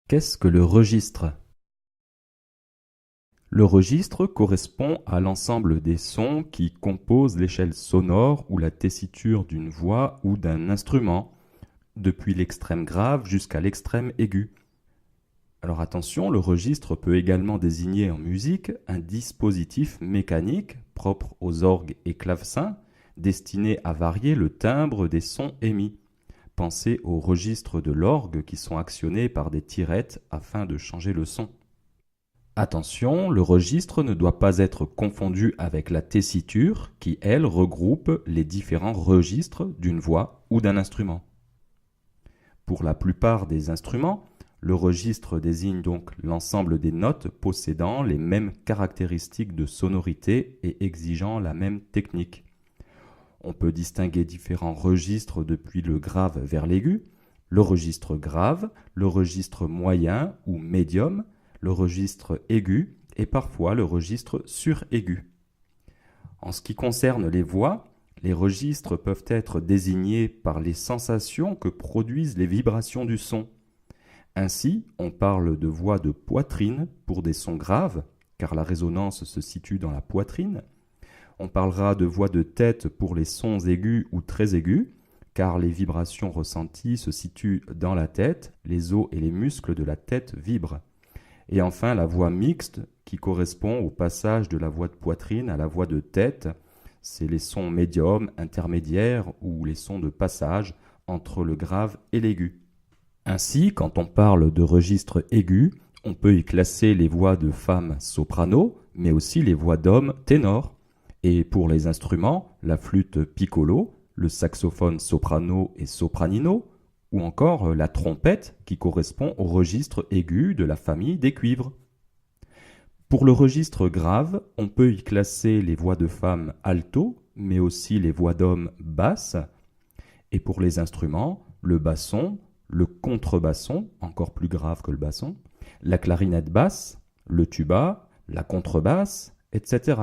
Qu'est-ce que le registre? Le registre correspond à l'ensemble des sons qui composent l'échelle sonore ou la tessiture d'une voix ou d'un instrument, depuis l'extrême grave jusqu'à l'extrême aigu. Alors attention, le registre peut également désigner en musique un dispositif mécanique propre aux orgues et clavecins, destiné à varier le timbre des sons émis. Pensez aux registres de l'orgue qui sont actionnés par des tirettes afin de changer le son. Attention, le registre ne doit pas être confondu avec la tessiture qui, elle, regroupe les différents registres d'une voix ou d'un instrument. Pour la plupart des instruments, le registre désigne donc l'ensemble des notes possédant les mêmes caractéristiques de sonorité et exigeant la même technique. On peut distinguer différents registres depuis le grave vers l'aigu, le registre grave, le registre moyen ou médium, le registre aigu et parfois le registre suraigu. En ce qui concerne les voix, les registres peuvent être désignés par les sensations que produisent les vibrations du son. Ainsi, on parle de voix de poitrine pour des sons graves, car la résonance se situe dans la poitrine. On parlera de voix de tête pour les sons aigus ou très aigus, car les vibrations ressenties se situent dans la tête, les os et les muscles de la tête vibrent. Et enfin, la voix mixte, qui correspond au passage de la voix de poitrine à la voix de tête. C'est les sons médiums, intermédiaires ou les sons de passage entre le grave et l'aigu. Ainsi, quand on parle de registre aigu, on peut y classer les voix de femmes soprano, mais aussi les voix d'hommes ténors. Et pour les instruments, la flûte piccolo, le saxophone soprano et sopranino, ou encore la trompette qui correspond au registre aigu de la famille des cuivres. Pour le registre grave, on peut y classer les voix de femmes alto, mais aussi les voix d'hommes basses. Et pour les instruments, le basson, le contrebasson, encore plus grave que le basson, la clarinette basse, le tuba, la contrebasse, etc.